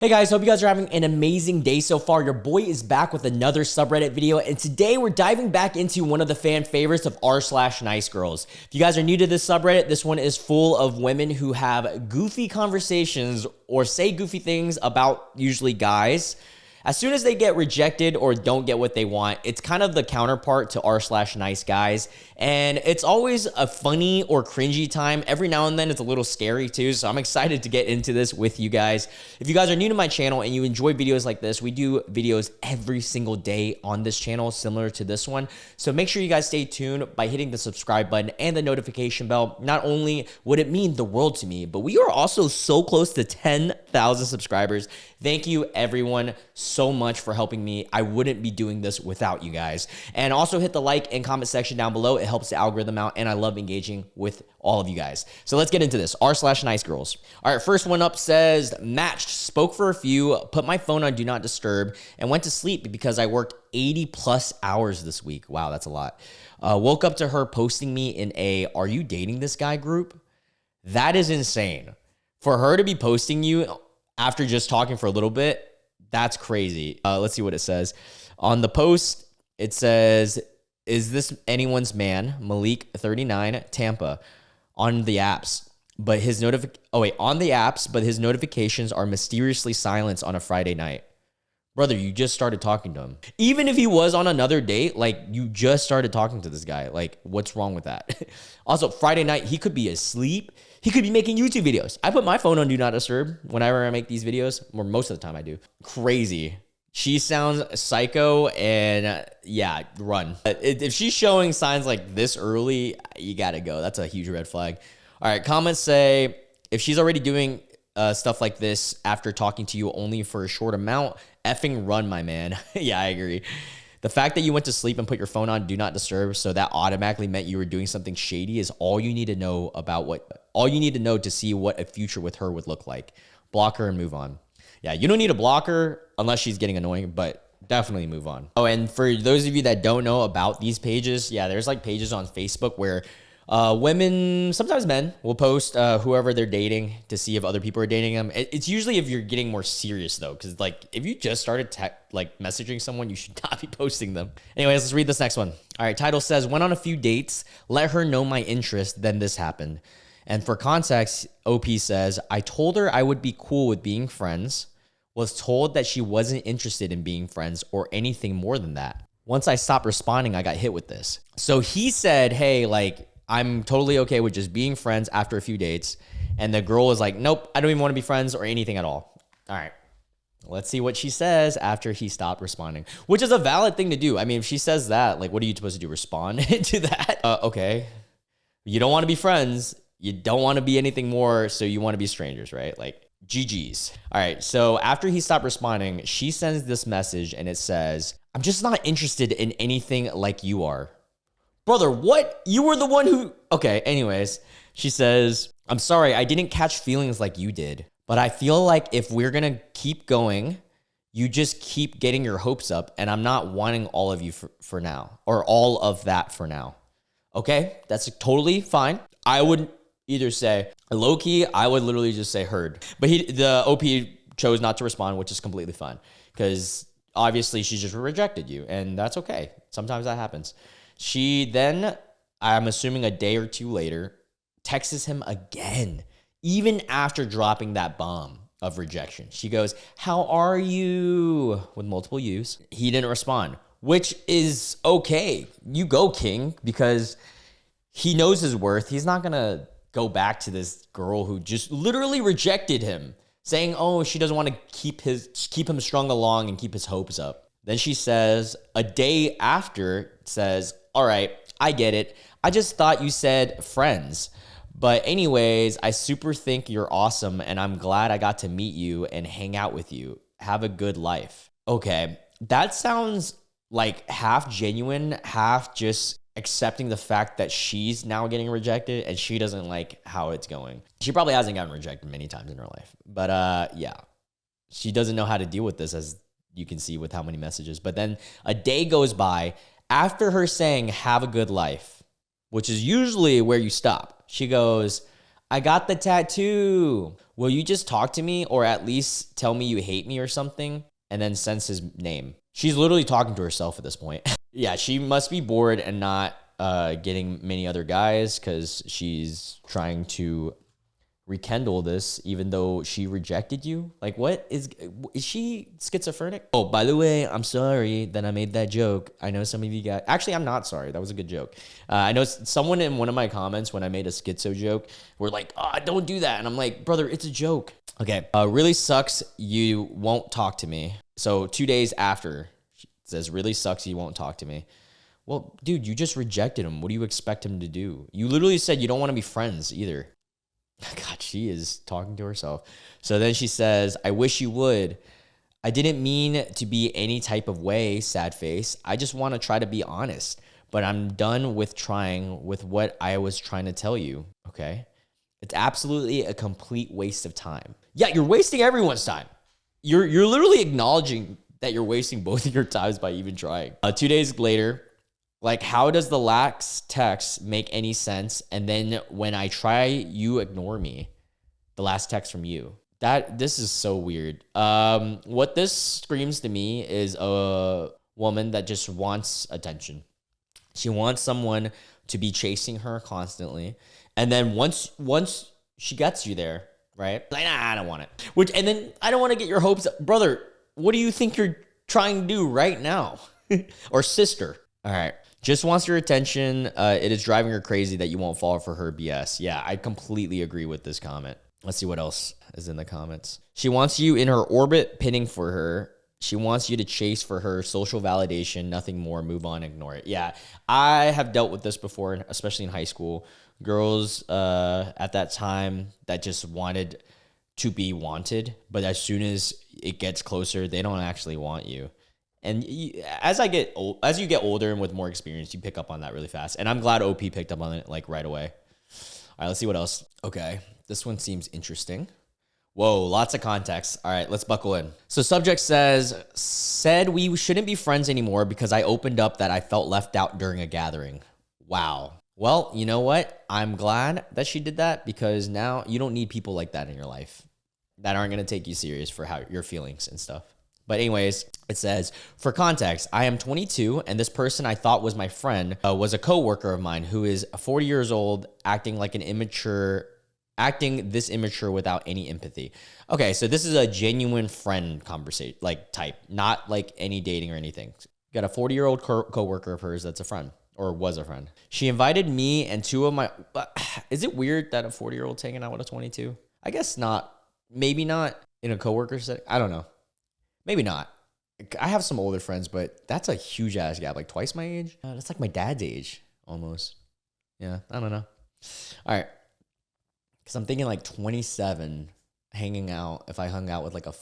Hey guys, hope you guys are having an amazing day so far. Your boy is back with another subreddit video, and today we're diving back into one of the fan favorites of r/Nicegirls. If you guys are new to this subreddit, this one is full of women who have goofy conversations or say goofy things about usually guys. As soon as they get rejected or don't get what they want, it's kind of the counterpart to r/nice guys. And it's always a funny or cringy time. Every now and then it's a little scary too. So I'm excited to get into this with you guys. If you guys are new to my channel and you enjoy videos like this, we do videos every single day on this channel similar to this one. So make sure you guys stay tuned by hitting the subscribe button and the notification bell. Not only would it mean the world to me, but we are also so close to 10,000 subscribers. Thank you everyone so much for helping me. I wouldn't be doing this without you guys. And also hit the like and comment section down below. It helps the algorithm out, and I love engaging with all of you guys. So let's get into this. r/Nicegirls. All right, first one up says, matched, spoke for a few, put my phone on do not disturb, and went to sleep because I worked 80 plus hours this week. Wow, that's a lot. Woke up to her posting me in a "are you dating this guy" group. That is insane. For her to be posting you after just talking for a little bit, that's crazy. Let's see what it says. On the post, it says, "Is this anyone's man? Malik, 39, Tampa, on the apps, but his notifications are mysteriously silenced on a Friday night." Brother, you just started talking to him. Even if he was on another date, like, you just started talking to this guy. Like, what's wrong with that? Also, Friday night, he could be asleep. He could be making YouTube videos. I put my phone on do not disturb whenever I make these videos, or most of the time I do. Crazy. She sounds psycho, and yeah, run. If she's showing signs like this early, you gotta go. That's a huge red flag. All right, comments say, if she's already doing stuff like this after talking to you only for a short amount, effing run, my man. Yeah, I agree. The fact that you went to sleep and put your phone on do not disturb, so that automatically meant you were doing something shady, is all you need to know to see what a future with her would look like. Block her and move on. Yeah, you don't need a blocker unless she's getting annoying, but definitely move on. Oh, and for those of you that don't know about these pages, yeah, there's like pages on Facebook where women, sometimes men, will post whoever they're dating to see if other people are dating them. It's usually if you're getting more serious though, because like if you just started messaging someone, you should not be posting them. Anyways, let's read this next one. All right, title says, went on a few dates, let her know my interest, then this happened. And for context, OP says, I told her I would be cool with being friends, was told that she wasn't interested in being friends or anything more than that. Once I stopped responding, I got hit with this. So he said, hey, like, I'm totally okay with just being friends after a few dates. And the girl was like, nope, I don't even want to be friends or anything at all. All right, let's see what she says after he stopped responding, which is a valid thing to do. I mean, if she says that, like, what are you supposed to do? Respond to that? Okay. You don't want to be friends. You don't want to be anything more. So you want to be strangers, right? Like, GG's. All right. So after he stopped responding, she sends this message and it says, I'm just not interested in anything like you are. Brother, what? You were the one who... Okay, anyways, she says, I'm sorry, I didn't catch feelings like you did, but I feel like if we're going to keep going, you just keep getting your hopes up, and I'm not wanting all of you for now, or all of that for now. Okay, that's totally fine. I would either say, low-key, I would literally just say heard. But the OP chose not to respond, which is completely fine, because obviously she just rejected you, and that's okay. Sometimes that happens. She then, I'm assuming a day or two later, texts him again, even after dropping that bomb of rejection. She goes, how are you? With multiple U's. He didn't respond, which is okay. You go, king, because he knows his worth. He's not going to go back to this girl who just literally rejected him, saying, oh, she doesn't want to keep him strung along and keep his hopes up. Then she says, a day after, says, all right, I get it. I just thought you said friends. But anyways, I super think you're awesome, and I'm glad I got to meet you and hang out with you. Have a good life. Okay, that sounds like half genuine, half just accepting the fact that she's now getting rejected and she doesn't like how it's going. She probably hasn't gotten rejected many times in her life. But yeah, she doesn't know how to deal with this, as you can see with how many messages. But then a day goes by after her saying, have a good life, which is usually where you stop. She goes, I got the tattoo. Will you just talk to me or at least tell me you hate me or something? And then sends his name. She's literally talking to herself at this point. Yeah, she must be bored and not getting many other guys because she's trying to rekindle this even though she rejected you. Like, what is she schizophrenic? Oh, by the way, I'm sorry that I made that joke. I know some of you guys, actually, I'm not sorry. That was a good joke. I know someone in one of my comments when I made a schizo joke were like, oh, don't do that. And I'm like, brother, it's a joke. Okay. Really sucks you won't talk to me. So 2 days after, it says, really sucks you won't talk to me. Well, dude, you just rejected him. What do you expect him to do? You literally said you don't want to be friends either. God, she is talking to herself. So then she says, I wish you would. I didn't mean to be any type of way, sad face. I just want to try to be honest, but I'm done with trying with what I was trying to tell you. Okay. It's absolutely a complete waste of time. Yeah, you're wasting everyone's time. You're literally acknowledging that you're wasting both of your times by even trying. 2 days later, like, how does the lax text make any sense? And then when I try, you ignore me. The last text from you. This is so weird. What this screams to me is a woman that just wants attention. She wants someone to be chasing her constantly. And then once she gets you there, right? Like, nah, I don't want it. And then I don't want to get your hopes up. Brother, what do you think you're trying to do right now? Or sister. All right. Just wants your attention. It is driving her crazy that you won't fall for her BS. Yeah, I completely agree with this comment. Let's see what else is in the comments. She wants you in her orbit, pinning for her. She wants you to chase for her social validation, nothing more. Move on, ignore it. Yeah, I have dealt with this before, especially in high school. Girls at that time that just wanted to be wanted, but as soon as it gets closer, they don't actually want you. And as you get older and with more experience, you pick up on that really fast. And I'm glad OP picked up on it like right away. All right, let's see what else. Okay, this one seems interesting. Whoa, lots of context. All right, let's buckle in. So subject said we shouldn't be friends anymore because I opened up that I felt left out during a gathering. Wow. Well, you know what? I'm glad that she did that because now you don't need people like that in your life that aren't going to take you serious for how your feelings and stuff. But anyways, it says, for context, I am 22 and this person I thought was my friend was a coworker of mine who is 40 years old, acting this immature without any empathy. Okay, so this is a genuine friend conversation, like type, not like any dating or anything. Got a 40-year-old coworker of hers that's a friend or was a friend. She invited me and two of my, is it weird that a 40-year-old's hanging out with a 22? I guess not. Maybe not in a coworker setting. I don't know. Maybe not. I have some older friends, but that's a huge ass gap. Like twice my age. That's like my dad's age almost. Yeah, I don't know. All right. Because I'm thinking like 27 hanging out if I hung out with like a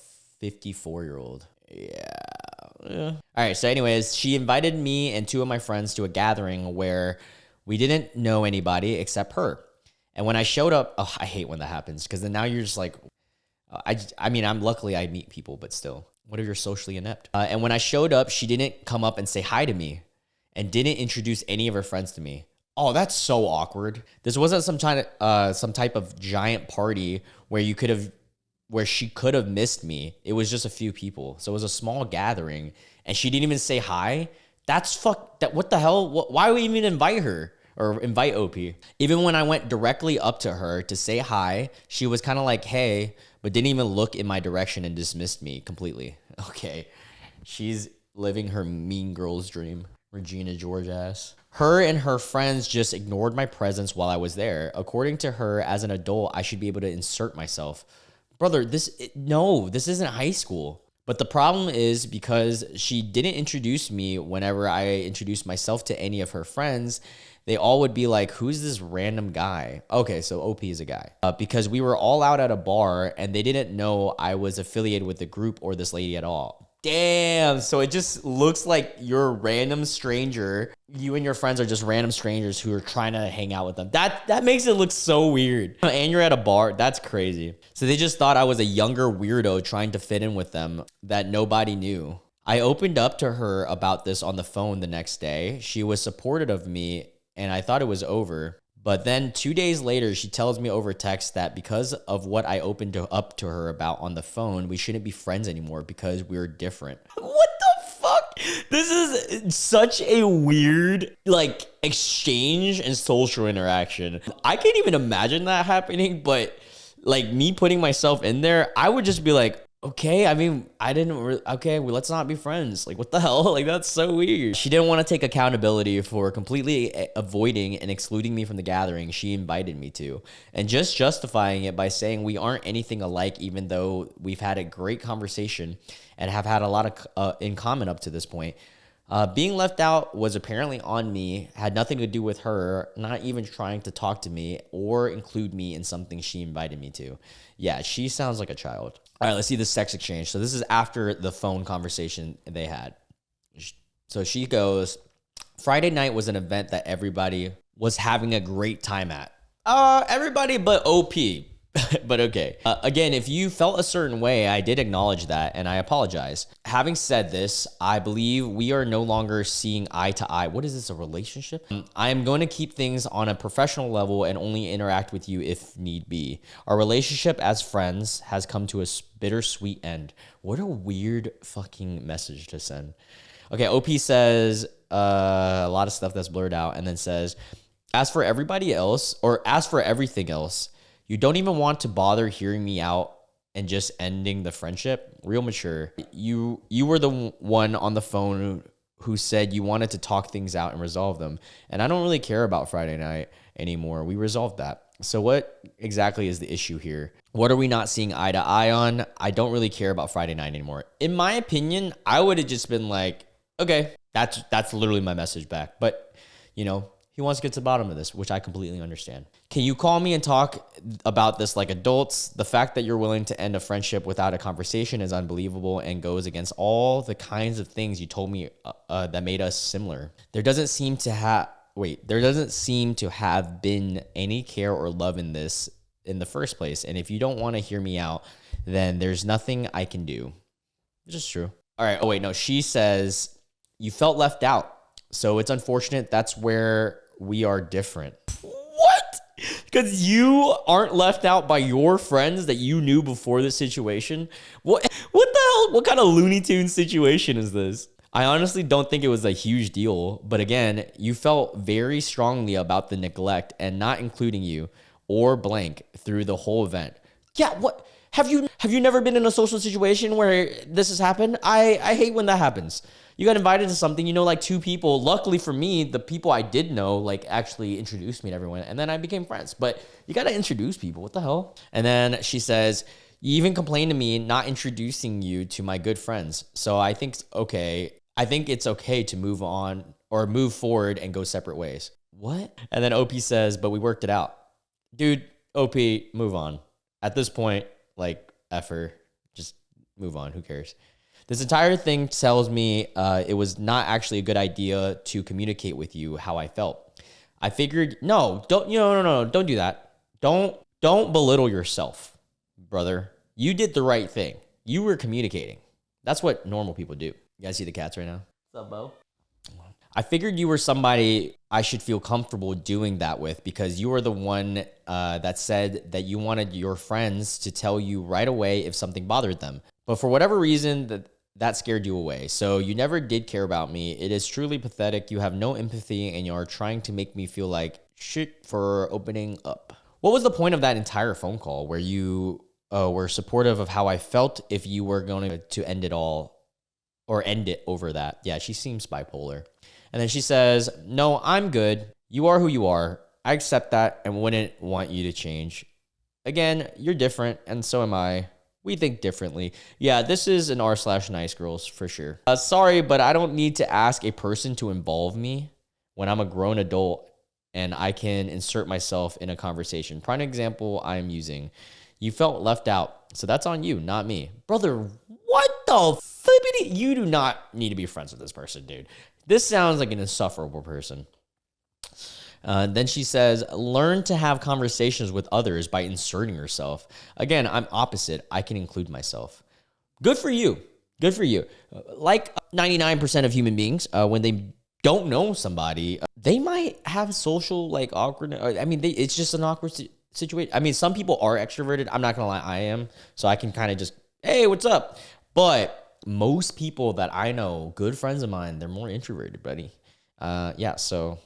54-year-old. Yeah. All right. So anyways, she invited me and two of my friends to a gathering where we didn't know anybody except her. And when I showed up, oh, I hate when that happens because then now you're just like, I'm luckily I meet people, but still. What if you're socially inept? And when I showed up, she didn't come up and say hi to me and didn't introduce any of her friends to me. Oh, that's so awkward. This wasn't some type of giant party where she could have missed me. It was just a few people. So it was a small gathering and she didn't even say hi. What the hell? Why would we even invite her or invite OP? Even when I went directly up to her to say hi, she was kind of like, hey, but didn't even look in my direction and dismissed me completely. Okay. She's living her mean girl's dream. Regina George ass. Her and her friends just ignored my presence while I was there. According to her, as an adult, I should be able to insert myself. Brother, this isn't high school. But the problem is because she didn't introduce me whenever I introduced myself to any of her friends, they all would be like, who's this random guy? Okay, so OP is a guy. Because we were all out at a bar and they didn't know I was affiliated with the group or this lady at all. Damn, so it just looks like you're a random stranger. You and your friends are just random strangers who are trying to hang out with them. That makes it look so weird. And you're at a bar, that's crazy. So they just thought I was a younger weirdo trying to fit in with them that nobody knew. I opened up to her about this on the phone the next day. She was supportive of me and I thought it was over, But then 2 days later, she tells me over text that because of what I opened up to her about on the phone, we shouldn't be friends anymore because we're different. What the fuck? This is such a weird, like, exchange and social interaction. I can't even imagine that happening, but like me putting myself in there, I would just be like, okay, I mean, I didn't really, okay, well, let's not be friends. Like, what the hell? Like, that's so weird. She didn't want to take accountability for completely avoiding and excluding me from the gathering she invited me to, and just justifying it by saying we aren't anything alike, even though we've had a great conversation and have had a lot of in common up to this point. Being left out was apparently on me, had nothing to do with her, not even trying to talk to me or include me in something she invited me to. Yeah, she sounds like a child. All right, let's see the sex exchange. So this is after the phone conversation they had. So she goes, Friday night was an event that everybody was having a great time at. Everybody but OP. But okay. Again, if you felt a certain way, I did acknowledge that and I apologize. Having said this, I believe we are no longer seeing eye to eye. What is this, a relationship? I am going to keep things on a professional level and only interact with you if need be. Our relationship as friends has come to a bittersweet end. What a weird fucking message to send. Okay, OP says a lot of stuff that's blurred out and then says, as for everybody else, or as for everything else, you don't even want to bother hearing me out and just ending the friendship. Real mature. You were the one on the phone who said you wanted to talk things out and resolve them. And I don't really care about Friday night anymore. We resolved that. So what exactly is the issue here? What are we not seeing eye to eye on? I don't really care about Friday night anymore. In my opinion, I would have just been like, okay, that's literally my message back. But, you know, he wants to get to the bottom of this, which I completely understand. Can you call me and talk about this like adults? The fact that you're willing to end a friendship without a conversation is unbelievable and goes against all the kinds of things you told me that made us similar. There doesn't seem to have been any care or love in this in the first place. And if you don't want to hear me out, then there's nothing I can do. Which is true. All right. Oh, wait, no. She says you felt left out. So it's unfortunate. That's where we are different. What? Because you aren't left out by your friends that you knew before this situation? What the hell? What kind of Looney Tunes situation is this? I honestly don't think it was a huge deal. But again, you felt very strongly about the neglect and not including you or blank through the whole event. Yeah, what? Have you never been in a social situation where this has happened? I hate when that happens. You got invited to something, you know, like two people. Luckily for me, the people I did know, like, actually introduced me to everyone. And then I became friends. But you got to introduce people. What the hell? And then she says, you even complained to me not introducing you to my good friends. So I think it's okay to move on or move forward and go separate ways. What? And then OP says, but we worked it out. Dude, OP, move on. At this point, like, effer, just move on. Who cares? This entire thing tells me it was not actually a good idea to communicate with you how I felt. I figured, no, don't do that. Don't belittle yourself, brother. You did the right thing. You were communicating. That's what normal people do. You guys see the cats right now? What's up, Bo? I figured you were somebody I should feel comfortable doing that with because you were the one that said that you wanted your friends to tell you right away if something bothered them. But for whatever reason, that scared you away. So you never did care about me. It is truly pathetic. You have no empathy and you are trying to make me feel like shit for opening up. What was the point of that entire phone call where you were supportive of how I felt if you were going to end it all or end it over that? Yeah, she seems bipolar. And then she says, no, I'm good. You are who you are. I accept that and wouldn't want you to change. Again, you're different and so am I. We think differently. Yeah, this is an r/Nicegirls for sure. Sorry, but I don't need to ask a person to involve me when I'm a grown adult and I can insert myself in a conversation. Prime example I'm using. You felt left out, so that's on you, not me. Brother, what the flippity? You do not need to be friends with this person, dude. This sounds like an insufferable person. Then she says, learn to have conversations with others by inserting yourself. Again, I'm opposite. I can include myself. Good for you. Good for you. Like 99% of human beings, when they don't know somebody, they might have social like awkward. I mean, it's just an awkward situation. I mean, some people are extroverted. I'm not gonna lie, I am. So I can kind of just, hey, what's up? But most people that I know, good friends of mine, they're more introverted, buddy. Yeah. So,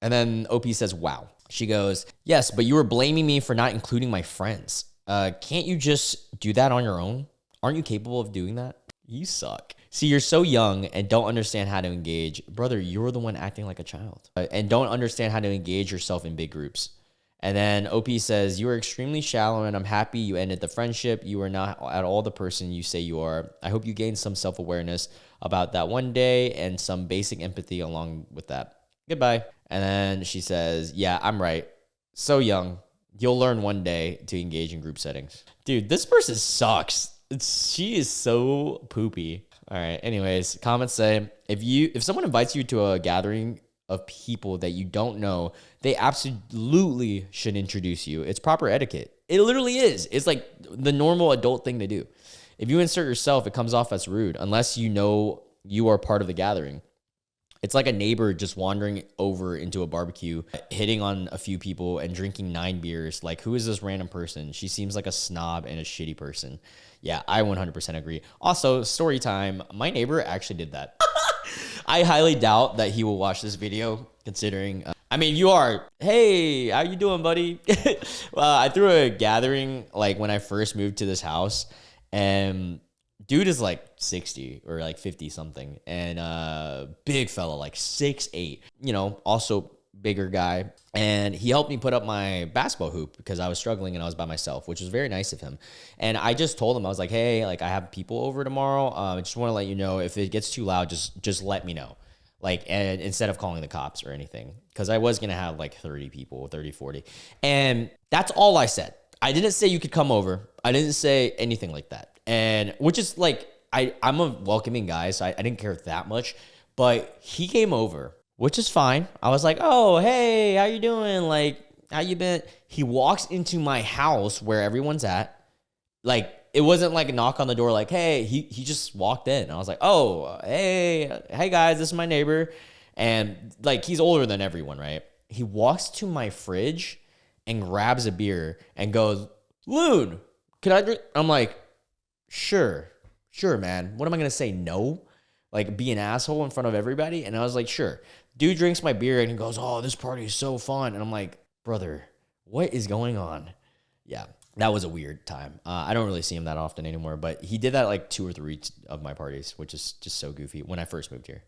and then OP says, wow. She goes, yes, but you were blaming me for not including my friends. Can't you just do that on your own? Aren't you capable of doing that? You suck. See, you're so young and don't understand how to engage. Brother, you're the one acting like a child. And don't understand how to engage yourself in big groups. And then OP says, you are extremely shallow and I'm happy you ended the friendship. You are not at all the person you say you are. I hope you gain some self-awareness about that one day and some basic empathy along with that. Goodbye. And then she says, yeah, I'm right. So young. You'll learn one day to engage in group settings. Dude, this person sucks. She is so poopy. All right. Anyways, comments say, if someone invites you to a gathering of people that you don't know, they absolutely should introduce you. It's proper etiquette. It literally is. It's like the normal adult thing to do. If you insert yourself, it comes off as rude unless you know you are part of the gathering. It's like a neighbor just wandering over into a barbecue, hitting on a few people and drinking 9 beers. Like, who is this random person? She seems like a snob and a shitty person. Yeah, I 100% agree. Also, story time. My neighbor actually did that. I highly doubt that he will watch this video, considering, I mean, you are, hey, how you doing, buddy? I threw a gathering, like, when I first moved to this house, and dude is like 60 or like 50 something, and big fella, like 6'8", you know, also bigger guy. And he helped me put up my basketball hoop because I was struggling and I was by myself, which was very nice of him. And I just told him, I was like, hey, like, I have people over tomorrow. I just want to let you know, if it gets too loud, just let me know. Like, and instead of calling the cops or anything, because I was going to have like 30 people, 30, 40. And that's all I said. I didn't say you could come over. I didn't say anything like that. And which is like, I'm a welcoming guy, so I didn't care that much. But he came over, which is fine. I was like, oh, hey, how you doing? Like, how you been? He walks into my house where everyone's at. Like, it wasn't like a knock on the door, like, hey, he just walked in. I was like, oh, hey guys, this is my neighbor. And like, he's older than everyone, right? He walks to my fridge and grabs a beer and goes, Loon, can I drink? I'm like, sure, man. What am I going to say? No? Like, be an asshole in front of everybody? And I was like, sure. Dude drinks my beer and he goes, oh, this party is so fun. And I'm like, brother, what is going on? Yeah, that was a weird time. I don't really see him that often anymore, but he did that like 2 or 3 of my parties, which is just so goofy when I first moved here.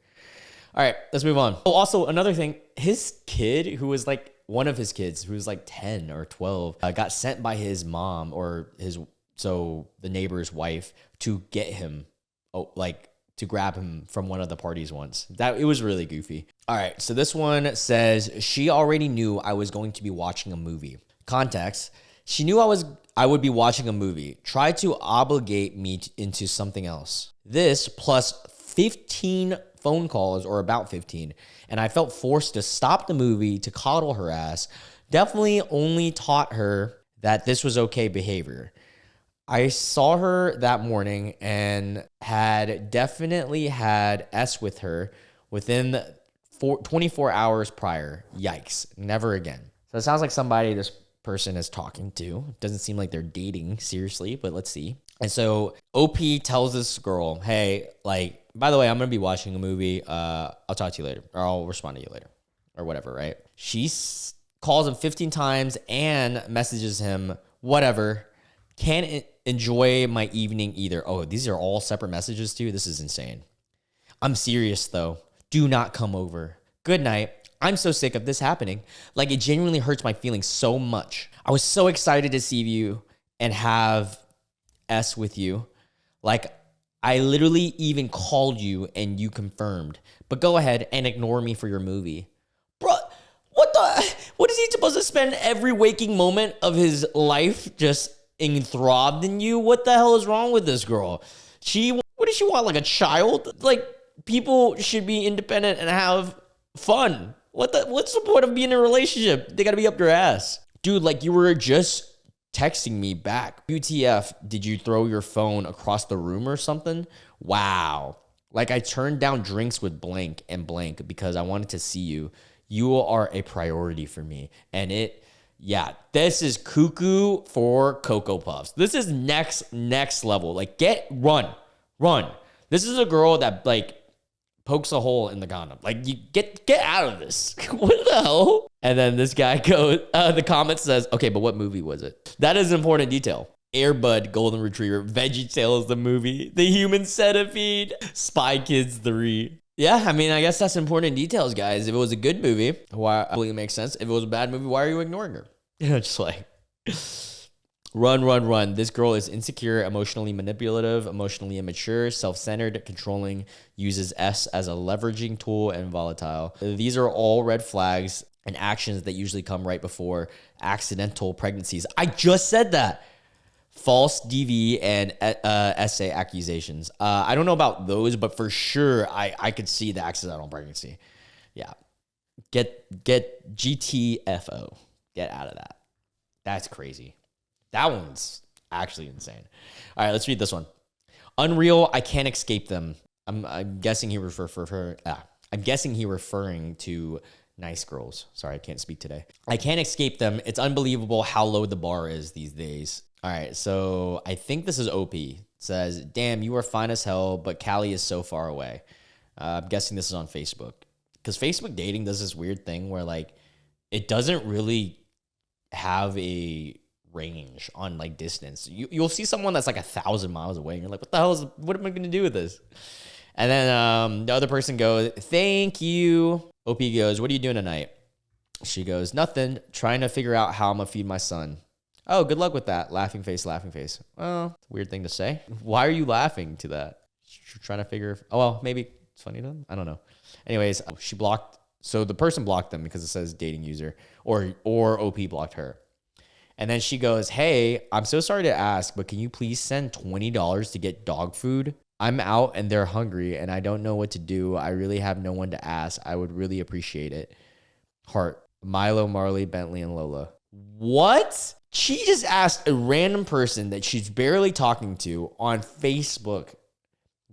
All right, let's move on. Oh, also, another thing, his kid, who was like, one of his kids, who was like 10 or 12, got sent by his mom or the neighbor's wife to get him, to grab him from one of the parties once. It was really goofy. All right, so this one says, she already knew I was going to be watching a movie. Context, she knew I would be watching a movie. Tried to obligate me into something else. This plus 15 phone calls, or about 15, and I felt forced to stop the movie to coddle her ass. Definitely only taught her that this was okay behavior. I saw her that morning and had definitely had S with her within 24 hours prior. Yikes. Never again. So it sounds like somebody this person is talking to. Doesn't seem like they're dating seriously, but let's see. And so OP tells this girl, hey, like, by the way, I'm going to be watching a movie. I'll talk to you later, or I'll respond to you later, or whatever, right? She calls him 15 times and messages him, whatever. Can't enjoy my evening either. Oh, these are all separate messages too? This is insane. I'm serious though. Do not come over. Good night. I'm so sick of this happening. Like, it genuinely hurts my feelings so much. I was so excited to see you and have S with you. Like, I literally even called you and you confirmed. But go ahead and ignore me for your movie. Bro, what is he supposed to spend every waking moment of his life just enthralled in you? What the hell is wrong with this girl? What does she want, like a child? Like, people should be independent and have fun. What's the point of being in a relationship? They gotta be up your ass. Dude, like, you were just texting me back. WTF, did you throw your phone across the room or something? Wow. Like I turned down drinks with blank and blank because I wanted to see you. You are a priority for me. And yeah, this is cuckoo for Cocoa Puffs. This is next level. Like run. This is a girl that like pokes a hole in the condom. Like you get out of this. What the hell? And then this guy goes, the comment says, okay, but what movie was it? That is an important detail. Air Bud, Golden Retriever, Veggie Tales, the movie, The Human Centipede, Spy Kids 3. Yeah, I mean, I guess that's important details, guys. If it was a good movie, why? I believe it makes sense. If it was a bad movie, why are you ignoring her? Just like, run. This girl is insecure, emotionally manipulative, emotionally immature, self-centered, controlling, uses S as a leveraging tool, and volatile. These are all red flags and actions that usually come right before accidental pregnancies. I just said that. False DV and essay accusations. I don't know about those, but for sure, I could see the accidental pregnancy. Yeah. Get GTFO. Get out of that. That's crazy. That one's actually insane. All right, let's read this one. Unreal. I can't escape them. I'm guessing he I'm guessing he referring to Nicegirls. Sorry, I can't speak today. I can't escape them. It's unbelievable how low the bar is these days. All right, so I think this is OP. It says, damn, you are fine as hell, but Cali is so far away. I'm guessing this is on Facebook. Because Facebook dating does this weird thing where, like, it doesn't really have a range on, like, distance. You'll see someone that's, like, 1,000 miles away, and you're like, what am I going to do with this? And then the other person goes, thank you. OP goes, what are you doing tonight? She goes, nothing. Trying to figure out how I'm going to feed my son. Oh, good luck with that. Laughing face. Well, weird thing to say. Why are you laughing to that? You're trying to figure. Oh, well, maybe it's funny to them. I don't know. Anyways, she blocked. So the person blocked them because it says dating user, or OP blocked her. And then she goes, hey, I'm so sorry to ask, but can you please send $20 to get dog food? I'm out and they're hungry and I don't know what to do. I really have no one to ask. I would really appreciate it. Heart. Milo, Marley, Bentley, and Lola. What? She just asked a random person that she's barely talking to on Facebook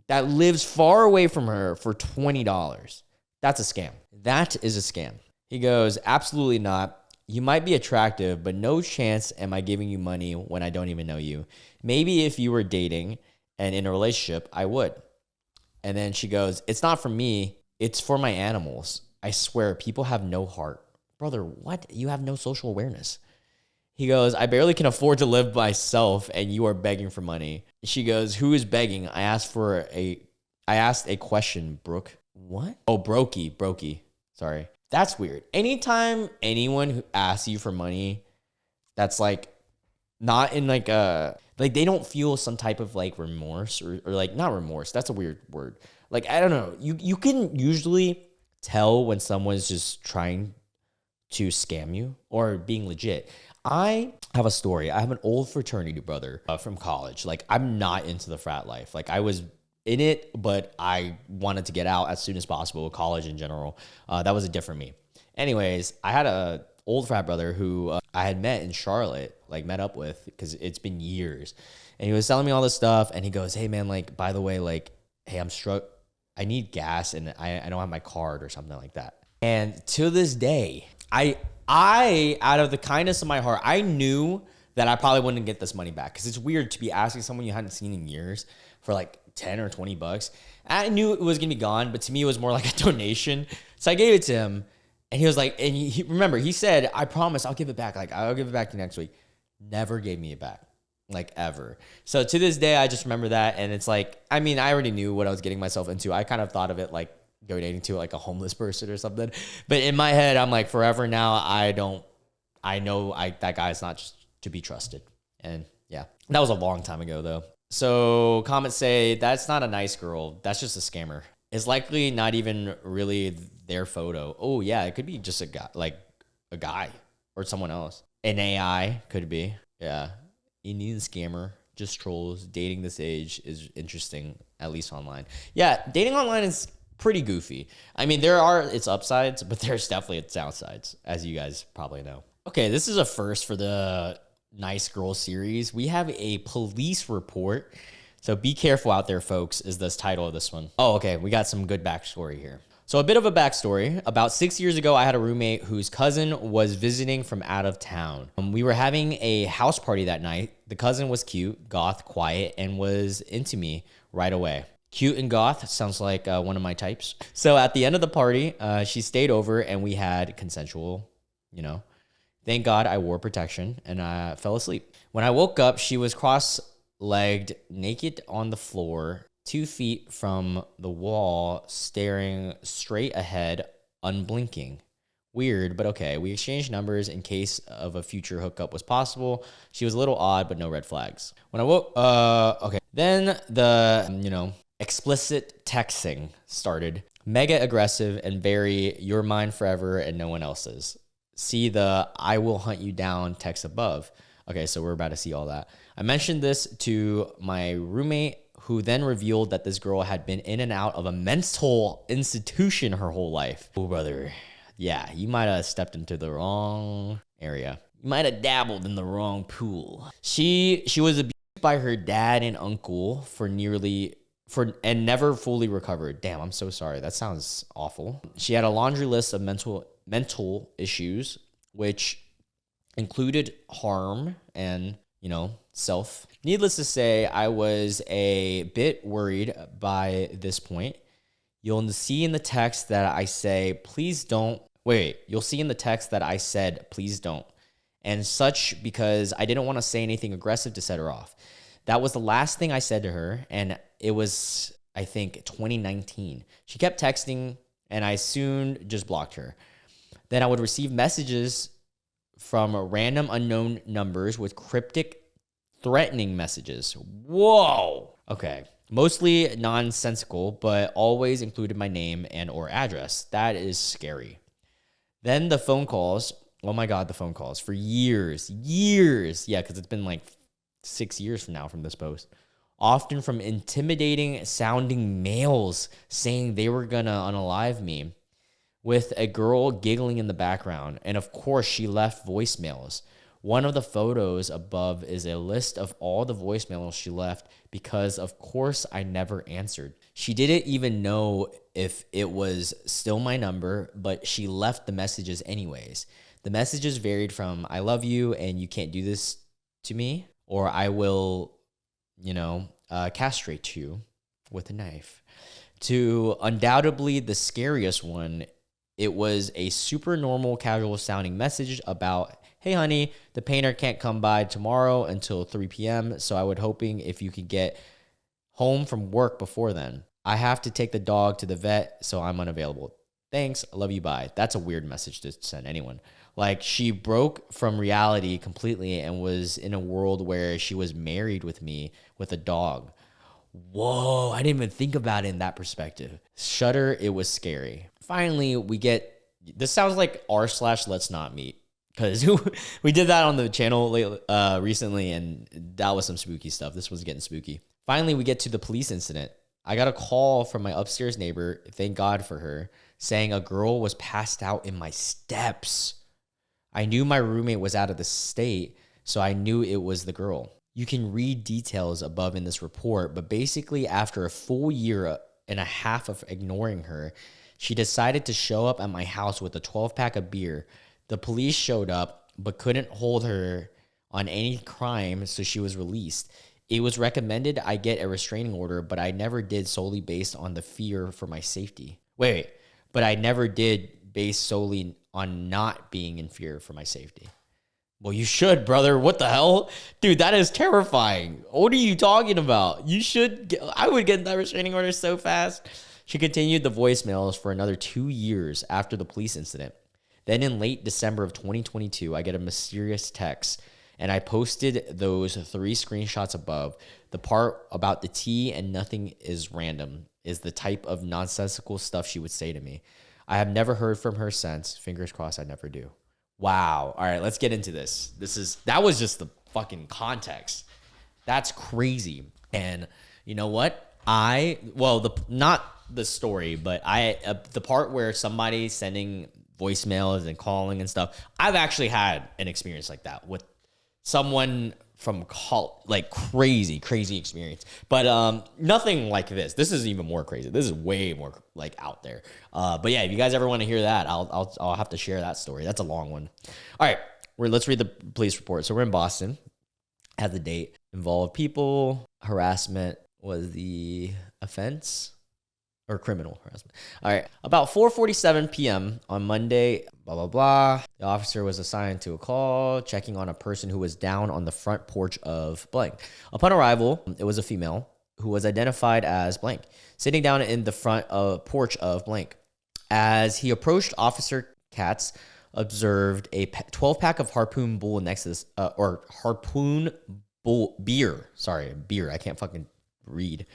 that lives far away from her for $20. That's a scam. That is a scam. He goes, absolutely not. You might be attractive, but no chance am I giving you money when I don't even know you. Maybe if you were dating and in a relationship, I would. And then she goes, it's not for me. It's for my animals. I swear, people have no heart. Brother, what? You have no social awareness. He goes, I barely can afford to live myself and you are begging for money. She goes, who is begging? I asked a question, Brooke. What? Oh, Brokey. Sorry. That's weird. Anytime anyone who asks you for money, that's like not in like they don't feel some type of like remorse or like not remorse. That's a weird word. Like, I don't know. You can usually tell when someone's just trying to scam you or being legit. I have a story. I have an old fraternity brother from college. Like, I'm not into the frat life. Like, I was in it, but I wanted to get out as soon as possible, college in general. That was a different me. Anyways, I had a old frat brother who I had met in Charlotte, like met up with, because it's been years. And he was telling me all this stuff, and he goes, hey, man, like, by the way, like, hey, I'm struck. I need gas, and I don't have my card or something like that. And to this day, I, out of the kindness of my heart, I knew that I probably wouldn't get this money back because it's weird to be asking someone you hadn't seen in years for like 10 or 20 bucks. I knew it was going to be gone, but to me, it was more like a donation. So I gave it to him and he was like, and remember, he said, I promise I'll give it back. Like, I'll give it back to you next week. Never gave me it back. Like, ever. So to this day, I just remember that. And it's like, I mean, I already knew what I was getting myself into. I kind of thought of it like donating to like a homeless person or something. But in my head, I'm like, forever now, I know that guy's not just to be trusted. And yeah, that was a long time ago though. So comments say, that's not a nice girl. That's just a scammer. It's likely not even really their photo. Oh yeah, it could be just a guy, like a guy or someone else. An AI could be. Yeah. Indian scammer, just trolls. Dating this age is interesting, at least online. Yeah, dating online is pretty goofy. I mean, there are its upsides, but there's definitely its downsides, as you guys probably know. Okay, this is a first for the Nice Girl series. We have a police report So be careful out there, folks, is this title of this one. Oh, okay. We got some good backstory here. So a bit of a backstory. About 6 years ago, I had a roommate whose cousin was visiting from out of town. We were having a house party that night. The cousin was cute, goth, quiet, and was into me right away. Cute and goth sounds like one of my types. So at the end of the party, she stayed over and we had consensual, Thank God I wore protection and I fell asleep. When I woke up, she was cross-legged, naked on the floor, 2 feet from the wall, staring straight ahead, unblinking. Weird, but okay. We exchanged numbers in case of a future hookup was possible. She was a little odd, but no red flags. When I woke, okay. Then the, explicit texting started. Mega aggressive and very, you're mine forever and no one else's. See the I will hunt you down text above. Okay, so we're about to see all that. I mentioned this to my roommate, who then revealed that this girl had been in and out of a mental institution her whole life. Oh, brother. Yeah, you might have stepped into the wrong area. You might have dabbled in the wrong pool. She was abused by her dad and uncle and never fully recovered. Damn, I'm so sorry. That sounds awful. She had a laundry list of mental issues, which included harm and, self. Needless to say, I was a bit worried by this point. You'll see in the text that I say, please don't. Wait, you'll see in the text that I said, please don't. And such because I didn't want to say anything aggressive to set her off. That was the last thing I said to her. And it was, I think, 2019. She kept texting and I soon just blocked her. Then I would receive messages from random unknown numbers with cryptic threatening messages. Whoa. Okay. Mostly nonsensical, but always included my name and or address. That is scary. Then the phone calls. Oh my God, the phone calls for years. Yeah, because it's been like 6 years from now from this post. Often from intimidating sounding males saying they were gonna unalive me, with a girl giggling in the background. And of course, she left voicemails. One of the photos above is a list of all the voicemails she left because, of course, I never answered. She didn't even know if it was still my number, but she left the messages anyways. The messages varied from, I love you and you can't do this to me, or I will, castrate you with a knife, to undoubtedly the scariest one. It was a super normal, casual sounding message about, hey, honey, the painter can't come by tomorrow until 3 p.m., so I was hoping if you could get home from work before then. I have to take the dog to the vet, so I'm unavailable. Thanks. I love you. Bye. That's a weird message to send anyone. Like, she broke from reality completely and was in a world where she was married with me with a dog. Whoa, I didn't even think about it in that perspective. Shudder, it was scary. Finally, this sounds like r/let's not meet, because we did that on the channel recently, and that was some spooky stuff. This was getting spooky. Finally, we get to the police incident. I got a call from my upstairs neighbor, thank God for her, saying a girl was passed out in my steps. I knew my roommate was out of the state, so I knew it was the girl. You can read details above in this report, but basically after a full year and a half of ignoring her, she decided to show up at my house with a 12-pack of beer. The police showed up, but couldn't hold her on any crime, so she was released. It was recommended I get a restraining order, but I never did solely based on the fear for my safety. Wait, but I never did based solely on not being in fear for my safety. Well, you should, brother. What the hell? Dude, that is terrifying. What are you talking about? I would get that restraining order so fast. She continued the voicemails for another 2 years after the police incident. Then in late December of 2022, I get a mysterious text, and I posted those 3 screenshots above. The part about the tea and nothing is random is the type of nonsensical stuff she would say to me. I have never heard from her since. Fingers crossed I never do. Wow. All right, let's get into this. That was just the fucking context. That's crazy. And you know what? Not the story, but the part where somebody sending voicemails and calling and stuff, I've actually had an experience like that with someone like crazy experience, but nothing like this. This is even more crazy. This is way more like out there. But yeah, if you guys ever want to hear that, I'll have to share that story. That's a long one. All right, let's read the police report. So we're in Boston. Had the date. Involved people. Harassment was the offense. Or criminal harassment. All right. About 4:47 p.m. on Monday, blah, blah, blah. The officer was assigned to a call, checking on a person who was down on the front porch of blank. Upon arrival, it was a female who was identified as blank, sitting down in the front porch of blank. As he approached, Officer Katz observed a 12-pack of Harpoon Bull next to this, Harpoon Bull beer. Sorry, beer. I can't fucking read.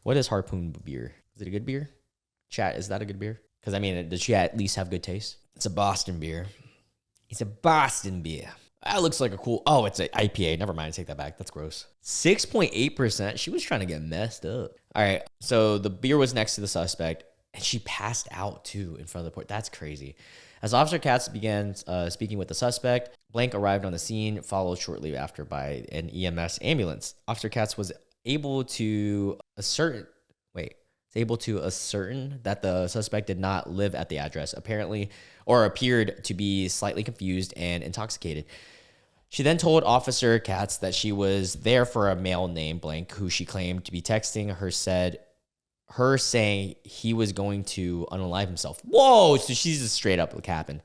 What is Harpoon beer? Is it a good beer? Chat, is that a good beer? Because, I mean, does she at least have good taste? It's a Boston beer. It's a Boston beer. That looks like a cool... Oh, it's an IPA. Never mind. Take that back. That's gross. 6.8%. She was trying to get messed up. All right. So the beer was next to the suspect, and she passed out, too, in front of the port. That's crazy. As Officer Katz began speaking with the suspect, blank arrived on the scene, followed shortly after by an EMS ambulance. Officer Katz was able to ascertain that the suspect did not live at the address, apparently, or appeared to be slightly confused and intoxicated. She then told Officer Katz that she was there for a male named blank, who she claimed to be texting her, saying he was going to unalive himself. Whoa! So she's just straight up capping.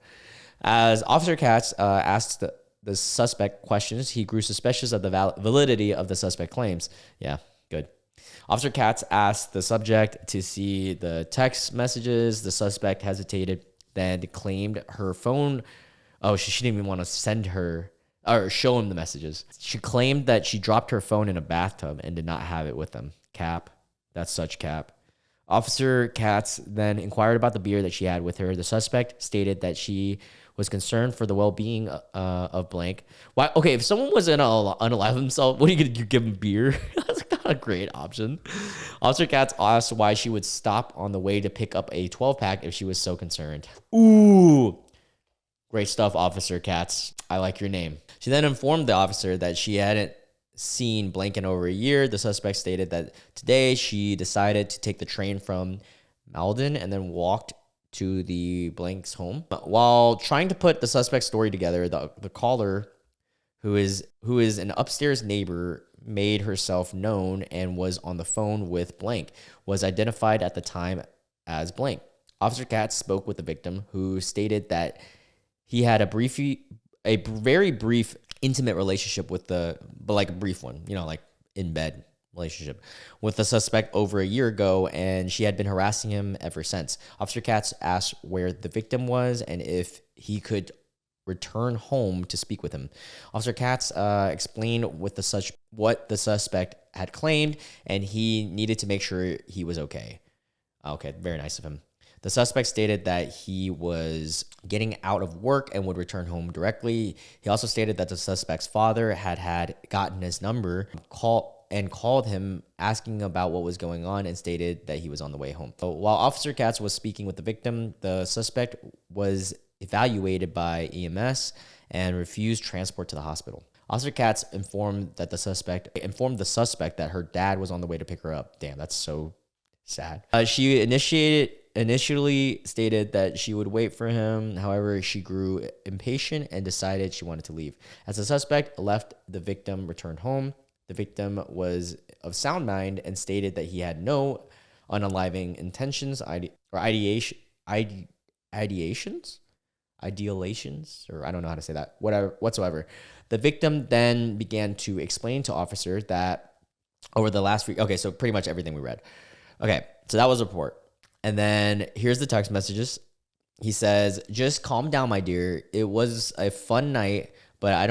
As Officer Katz asked the suspect questions, he grew suspicious of the validity of the suspect claims. Yeah, good. Officer Katz asked the subject to see the text messages. The suspect hesitated, then claimed her phone. Oh, she didn't even want to send her or show him the messages. She claimed that she dropped her phone in a bathtub and did not have it with them. Cap. That's such cap. Officer Katz then inquired about the beer that she had with her. The suspect stated that she was concerned for the well-being of blank. Why? Okay, if someone was in unalive himself, what are you gonna do? Give him beer? That's not a great option. Officer Katz asked why she would stop on the way to pick up a 12-pack if she was so concerned. Ooh, great stuff, Officer Katz. I like your name. She then informed the officer that she hadn't seen blank in over a year. The suspect stated that today she decided to take the train from Malden and then walked to the blank's home. While trying to put the suspect's story together, the caller, who is an upstairs neighbor, made herself known and was on the phone with blank, was identified at the time as blank. Officer Katz spoke with the victim, who stated that he had a very brief intimate relationship with like a brief one, like in bed relationship with the suspect over a year ago, and she had been harassing him ever since. Officer Katz asked where the victim was and if he could return home to speak with him. Officer Katz explained what the suspect had claimed, and he needed to make sure he was okay. Okay, very nice of him. The suspect stated that he was getting out of work and would return home directly. He also stated that the suspect's father had gotten his number, called him asking about what was going on, and stated that he was on the way home. So while Officer Katz was speaking with the victim, the suspect was evaluated by EMS and refused transport to the hospital. Officer Katz informed the suspect that her dad was on the way to pick her up. Damn, that's so sad. She initially stated that she would wait for him. However, she grew impatient and decided she wanted to leave. As the suspect left, the victim returned home. The victim was of sound mind and stated that he had no unaliving intentions or ideations, or I don't know how to say that, whatsoever. The victim then began to explain to officer that over the last week, okay, so pretty much everything we read. Okay, so that was a report. And then here's the text messages. He says, "Just calm down, my dear. It was a fun night, but I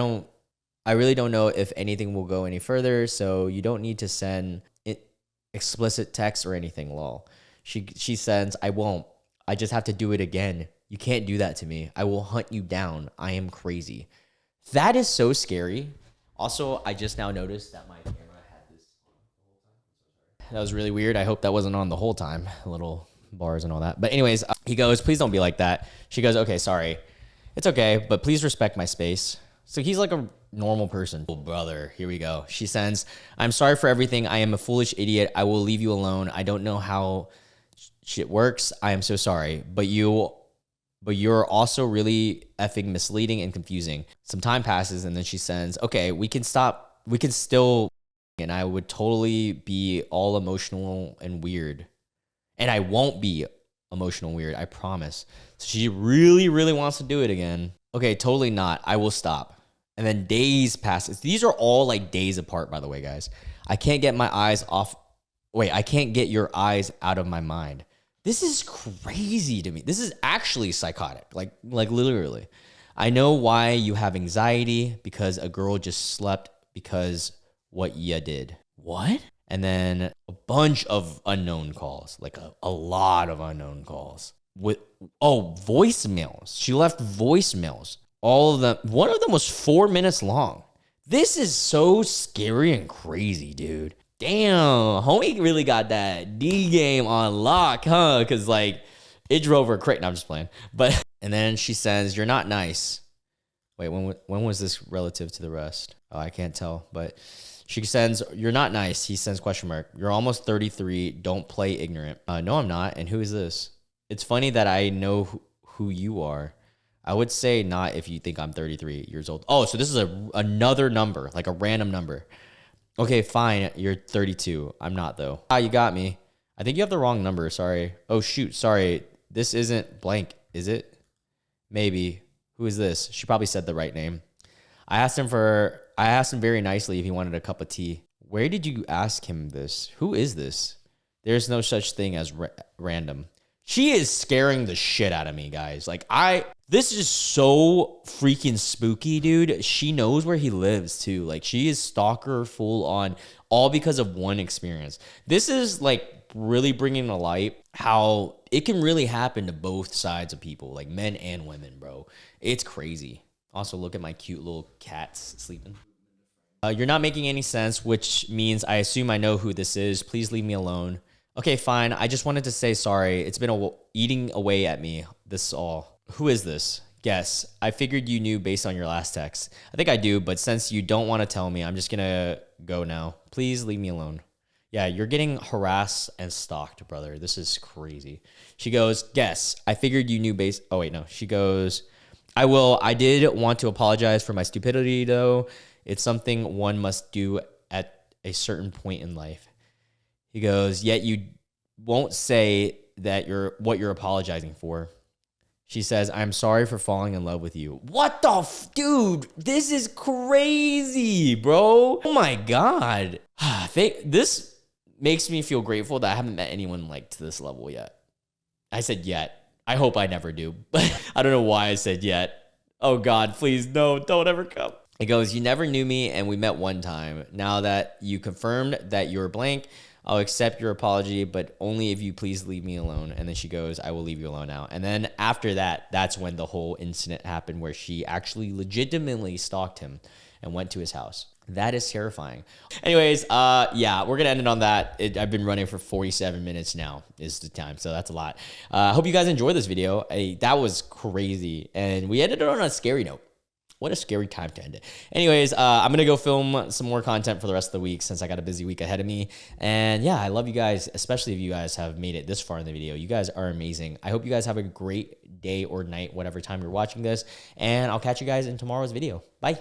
really don't know if anything will go any further, so you don't need to send explicit text or anything, lol." She sends, "I won't. I just have to do it again. You can't do that to me. I will hunt you down. I am crazy." That is so scary. Also, I just now noticed that my camera had this on the whole time. That was really weird. I hope that wasn't on the whole time. Little bars and all that. But anyways, he goes, "Please don't be like that." She goes, "Okay, sorry. It's okay, but please respect my space." So he's like a normal person. Oh, brother, here we go. She sends, I'm sorry for everything. I am a foolish idiot. I will leave you alone. I don't know how shit works. I am so sorry. But you're also really effing misleading and confusing. Some time passes and then she sends, okay, we can stop. We can still, and I would totally be all emotional and weird. And I won't be emotional and weird, I promise. So she really, really wants to do it again. Okay, totally not. I will stop. And then days passes. These are all like days apart, by the way, guys. I can't get my eyes off. Wait, I can't get your eyes out of my mind. This is crazy to me. This is actually psychotic, like literally. I know why you have anxiety because a girl just slept because what ya did. What? And then a bunch of unknown calls, like a lot of unknown calls. Voicemails. She left voicemails. All of them. One of them was 4 minutes long. This is so scary and crazy, dude. Damn, homie really got that D game on lock, huh? Because like it drove her crazy. No, I'm just playing. But and then she says, "You're not nice." Wait, when was this relative to the rest? Oh, I can't tell. But she sends, "You're not nice." He sends question mark. "You're almost 33. Don't play ignorant." No, I'm not. And who is this? It's funny that I know who you are. I would say not if you think I'm 33 years old. Oh, so this is another number, like a random number. Okay, fine. You're 32. I'm not, though. Ah, you got me. I think you have the wrong number. Sorry. Oh, shoot. Sorry. This isn't blank, is it? Maybe. Who is this? She probably said the right name. I asked him very nicely if he wanted a cup of tea. Where did you ask him this? Who is this? There's no such thing as random. She is scaring the shit out of me, guys. This is so freaking spooky, dude. She knows where he lives too. Like she is stalker full on, all because of one experience. This is like really bringing to light how it can really happen to both sides of people, like men and women, bro. It's crazy. Also, look at my cute little cats sleeping. You're not making any sense, which means I assume I know who this is. Please leave me alone. Okay, fine. I just wanted to say sorry. It's been eating away at me. This is all. Who is this? Guess. I figured you knew based on your last text. I think I do, but since you don't want to tell me, I'm just going to go now. Please leave me alone. Yeah, you're getting harassed and stalked, brother. This is crazy. She goes, guess. I figured you knew based... Oh, wait, no. She goes, I will. I did want to apologize for my stupidity, though. It's something one must do at a certain point in life. He goes, yet you won't say that what you're apologizing for. She says, I'm sorry for falling in love with you. What the dude? This is crazy, bro. Oh my God. This makes me feel grateful that I haven't met anyone like to this level yet. I said yet. I hope I never do, but I don't know why I said yet. Oh God, please, no, don't ever come. It goes, you never knew me and we met one time. Now that you confirmed that you're blank, I'll accept your apology, but only if you please leave me alone. And then she goes, I will leave you alone now. And then after that, that's when the whole incident happened where she actually legitimately stalked him and went to his house. That is terrifying. Anyways, yeah, we're going to end it on that. I've been running for 47 minutes now is the time. So that's a lot. I hope you guys enjoyed this video. That was crazy. And we ended it on a scary note. What a scary time to end it. Anyways, I'm going to go film some more content for the rest of the week since I got a busy week ahead of me. And yeah, I love you guys, especially if you guys have made it this far in the video. You guys are amazing. I hope you guys have a great day or night, whatever time you're watching this. And I'll catch you guys in tomorrow's video. Bye.